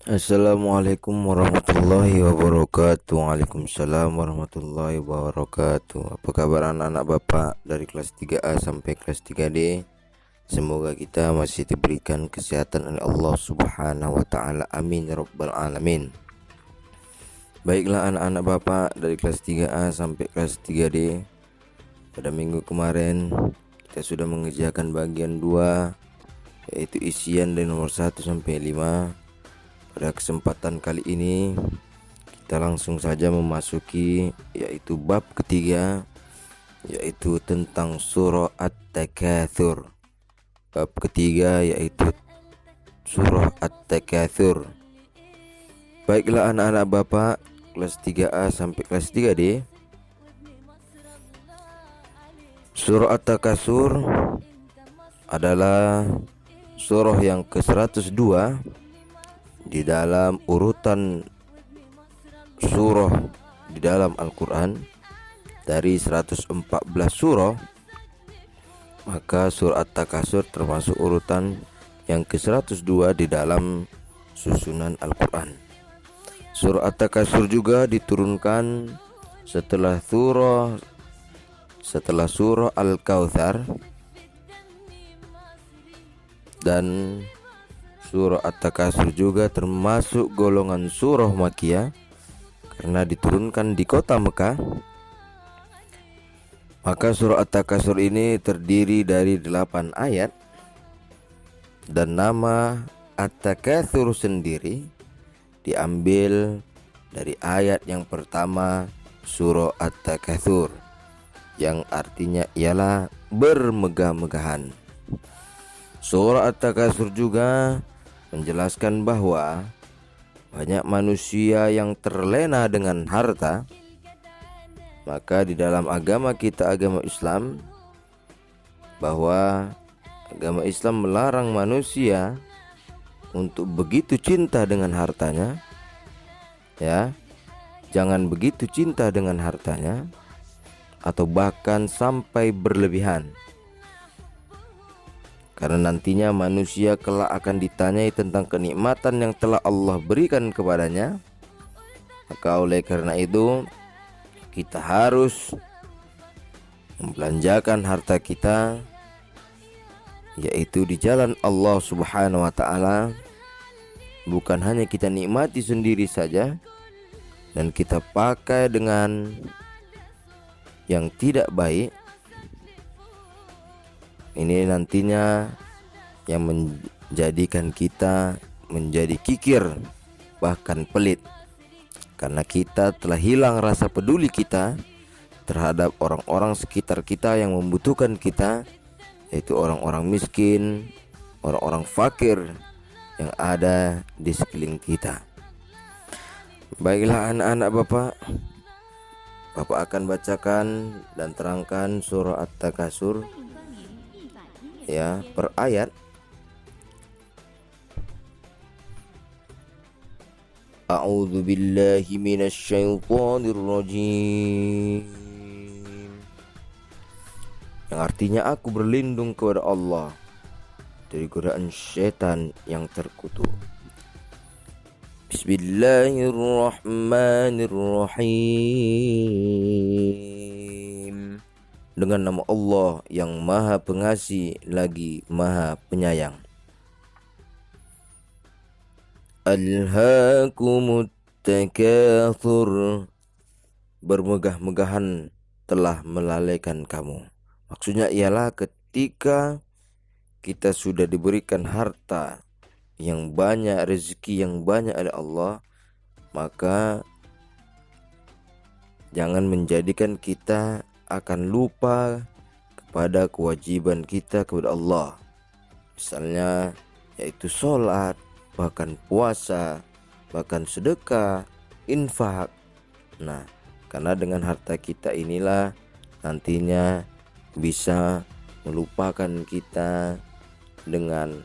Assalamualaikum warahmatullahi wabarakatuh. Waalaikumsalam warahmatullahi wabarakatuh. Apa kabar anak-anak Bapak dari kelas 3A sampai kelas 3D? Semoga kita masih diberikan kesehatan oleh Allah Subhanahu wa taala. Amin ya rabbal alamin. Baiklah anak-anak Bapak dari kelas 3A sampai kelas 3D. Pada minggu kemarin kita sudah mengerjakan bagian 2, yaitu isian dari nomor 1 sampai 5. Pada kesempatan kali ini kita langsung saja memasuki yaitu bab ketiga, yaitu tentang surah At-Takatsur. Bab ketiga yaitu surah At-Takatsur. Baiklah anak-anak Bapak kelas 3A sampai kelas 3D. Surah At-Takatsur adalah surah yang ke-102 di dalam urutan surah di dalam Al-Quran. Dari 114 surah, maka surah At-Takatsur termasuk urutan yang ke-102 di dalam susunan Al-Quran. Surah At-Takatsur juga diturunkan setelah surah Al-Kautsar, dan surah At-Takatsur juga termasuk golongan surah Makkiyah karena diturunkan di kota Mekah. Maka surah At-Takatsur ini terdiri dari 8 ayat, dan nama At-Takatsur sendiri diambil dari ayat yang pertama surah At-Takatsur, yang artinya ialah bermegah-megahan. Surah At-Takatsur juga menjelaskan bahwa banyak manusia yang terlena dengan harta. Maka di dalam agama kita, agama Islam, bahwa agama Islam melarang manusia untuk begitu cinta dengan hartanya, ya. Jangan begitu cinta dengan hartanya atau bahkan sampai berlebihan. Karena nantinya manusia kelak akan ditanyai tentang kenikmatan yang telah Allah berikan kepadanya. Maka oleh karena itu kita harus membelanjakan harta kita, yaitu di jalan Allah Subhanahu wa taala. Bukan hanya kita nikmati sendiri saja dan kita pakai dengan yang tidak baik. Ini nantinya yang menjadikan kita menjadi kikir, bahkan pelit, karena kita telah hilang rasa peduli kita terhadap orang-orang sekitar kita yang membutuhkan kita, yaitu orang-orang miskin, orang-orang fakir yang ada di sekeliling kita. Baiklah anak-anak Bapak akan bacakan dan terangkan surah At-Takatsur ya per ayat. A'udzu billahi minasyaitonir rajim, yang artinya aku berlindung kepada Allah dari godaan setan yang terkutuk. Bismillahirrahmanirrahim. Dengan nama Allah yang Maha Pengasih lagi Maha Penyayang. Alhaakumut takatsur, bermegah-megahan telah melalaikan kamu. Maksudnya ialah ketika kita sudah diberikan harta yang banyak, rezeki yang banyak oleh Allah, maka jangan menjadikan kita akan lupa kepada kewajiban kita kepada Allah. Misalnya yaitu sholat, bahkan puasa, bahkan sedekah, infak. Nah, karena dengan harta kita inilah nantinya bisa melupakan kita dengan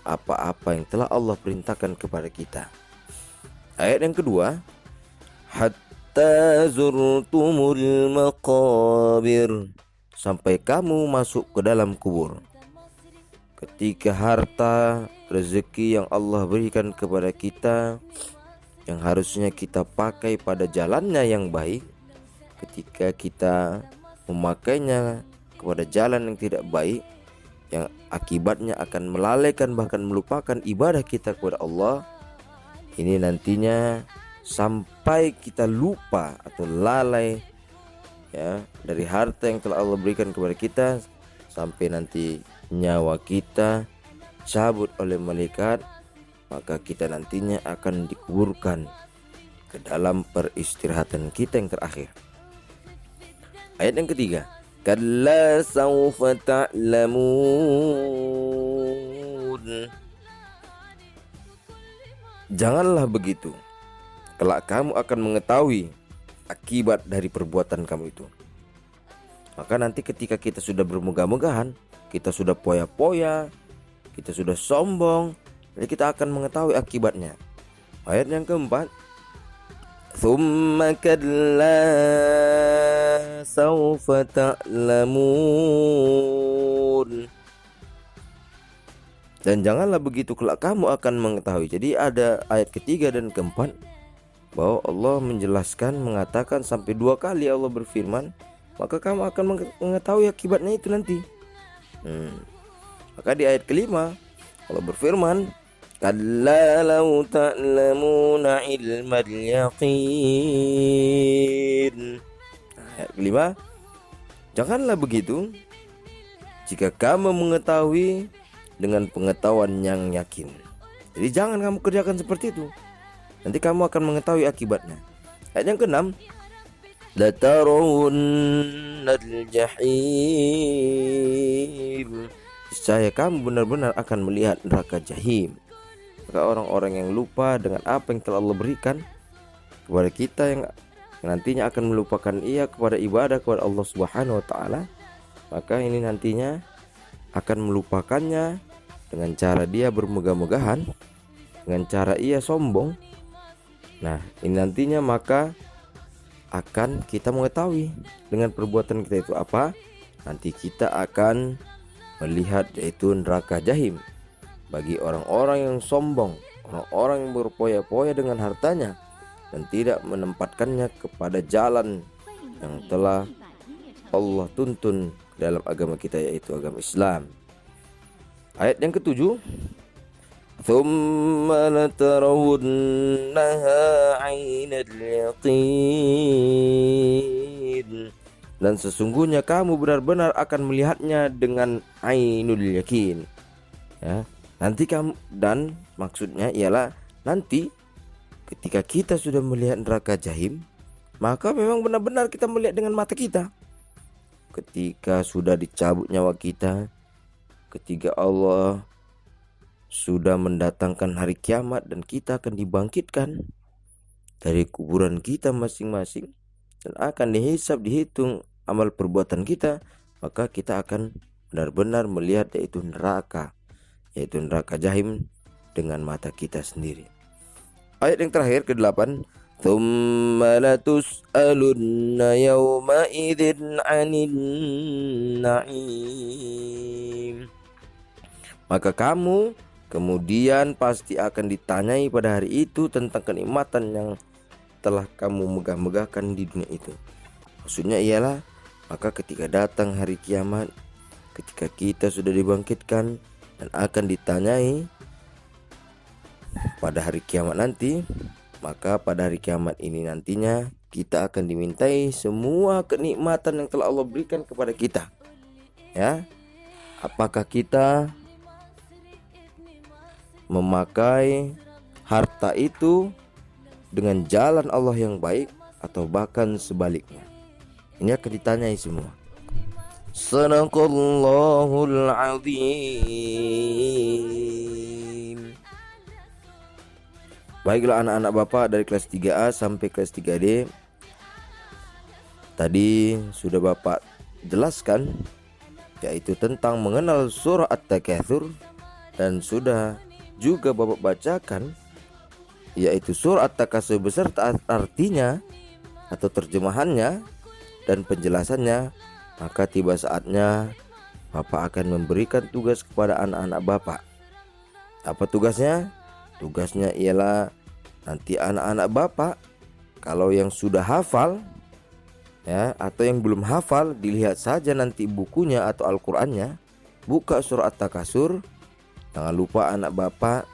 apa-apa yang telah Allah perintahkan kepada kita. Ayat yang kedua, hatta zurtumul maqabir, sampai kamu masuk ke dalam kubur. Ketika harta rezeki yang Allah berikan kepada kita, yang harusnya kita pakai pada jalannya yang baik, ketika kita memakainya kepada jalan yang tidak baik, yang akibatnya akan melalaikan bahkan melupakan ibadah kita kepada Allah, ini nantinya sampai kita lupa atau lalai ya dari harta yang telah Allah berikan kepada kita, sampai nanti nyawa kita cabut oleh malaikat, maka kita nantinya akan dikuburkan ke dalam peristirahatan kita yang terakhir. Ayat yang ketiga, kalla sawfa ta'lamun. Janganlah begitu, kelak kamu akan mengetahui akibat dari perbuatan kamu itu. Maka nanti ketika kita sudah bermegah-megahan, kita sudah poya-poya, kita sudah sombong, jadi kita akan mengetahui akibatnya. Ayat yang keempat, thumma kalla sawfa ta'lamun. Dan janganlah begitu, kelak kamu akan mengetahui. Jadi ada ayat ketiga dan keempat bahwa Allah menjelaskan, mengatakan sampai 2 kali Allah berfirman, maka kamu akan mengetahui akibatnya itu nanti. Maka di ayat kelima Allah berfirman, kalla law ta'lamuna ilmal yaqin. Ayat kelima, janganlah begitu jika kamu mengetahui dengan pengetahuan yang yakin. Jadi jangan kamu kerjakan seperti itu, nanti kamu akan mengetahui akibatnya. Ayat yang keenam, latarunnal jahim. Niscaya kamu benar-benar akan melihat neraka jahim. Maka orang-orang yang lupa dengan apa yang telah Allah berikan kepada kita, yang nantinya akan melupakan ia kepada ibadah kepada Allah Subhanahu wa taala, maka ini nantinya akan melupakannya dengan cara dia bermegah-megahan, dengan cara ia sombong. Nah, ini nantinya maka akan kita mengetahui dengan perbuatan kita itu apa. Nanti kita akan melihat yaitu neraka jahim bagi orang-orang yang sombong, orang-orang yang berpoya-poya dengan hartanya dan tidak menempatkannya kepada jalan yang telah Allah tuntun dalam agama kita, yaitu agama Islam. Ayat yang ketujuh, thumma latarawunnaha 'ainal yaqin. Dan sesungguhnya kamu benar-benar akan melihatnya dengan ainul yakin. Ya, nanti kamu, dan maksudnya ialah nanti ketika kita sudah melihat neraka jahim, maka memang benar-benar kita melihat dengan mata kita. Ketika sudah dicabut nyawa kita, ketika Allah sudah mendatangkan hari kiamat dan kita akan dibangkitkan dari kuburan kita masing-masing dan akan dihisab, dihitung amal perbuatan kita, maka kita akan benar-benar melihat yaitu neraka jahim dengan mata kita sendiri. Ayat yang terakhir ke-8, thumma latus'alunna yawma idzin 'anil na'im. Maka kamu kemudian pasti akan ditanyai pada hari itu tentang kenikmatan yang telah kamu megah-megahkan di dunia itu. Maksudnya ialah maka ketika datang hari kiamat, ketika kita sudah dibangkitkan dan akan ditanyai pada hari kiamat nanti, maka pada hari kiamat ini nantinya kita akan dimintai semua kenikmatan yang telah Allah berikan kepada kita. Ya, apakah kita memakai harta itu dengan jalan Allah yang baik atau bahkan sebaliknya? Ini akan ditanyai semua. Sadaqallahul azim. Baiklah anak-anak Bapak dari kelas 3A sampai kelas 3D, tadi sudah Bapak jelaskan yaitu tentang mengenal surah At-Takatsur, dan sudah juga Bapak bacakan yaitu surah At-Takatsur beserta artinya atau terjemahannya dan penjelasannya. Maka tiba saatnya Bapak akan memberikan tugas kepada anak-anak Bapak, Apa tugasnya? Tugasnya ialah nanti anak-anak Bapak kalau yang sudah hafal ya atau yang belum hafal, dilihat saja nanti bukunya atau Al-Qur'annya, buka surah At-Takasur. Jangan lupa anak Bapak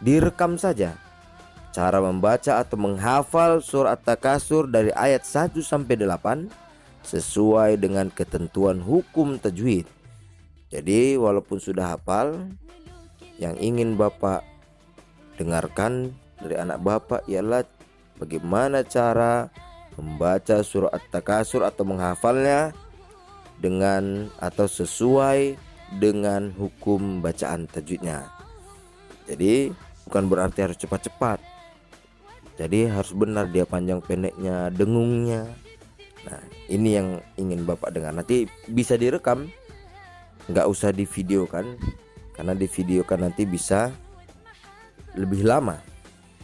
direkam saja cara membaca atau menghafal surah At-Takasur dari ayat 1 sampai 8 sesuai dengan ketentuan hukum tajwid. Jadi walaupun sudah hafal, yang ingin Bapak dengarkan dari anak Bapak ialah bagaimana cara membaca surah At-Takasur atau menghafalnya dengan atau sesuai dengan hukum bacaan tajwidnya. Jadi bukan berarti harus cepat-cepat. Jadi harus benar dia panjang pendeknya, dengungnya. Nah, ini yang ingin Bapak dengar. Nanti bisa direkam, nggak usah divideokan, karena divideokan nanti bisa lebih lama.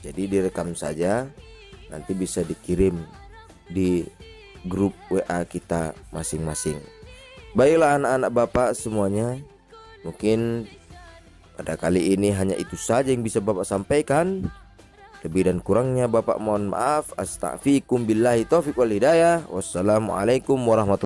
Jadi direkam saja, nanti bisa dikirim di grup WA kita masing-masing. Baiklah anak-anak Bapak semuanya, mungkin pada kali ini hanya itu saja yang bisa Bapak sampaikan. Lebih dan kurangnya Bapak mohon maaf. Astaghfirukum billahi taufiq wal hidayah. Wassalamualaikum warahmatullahi wabarakatuh.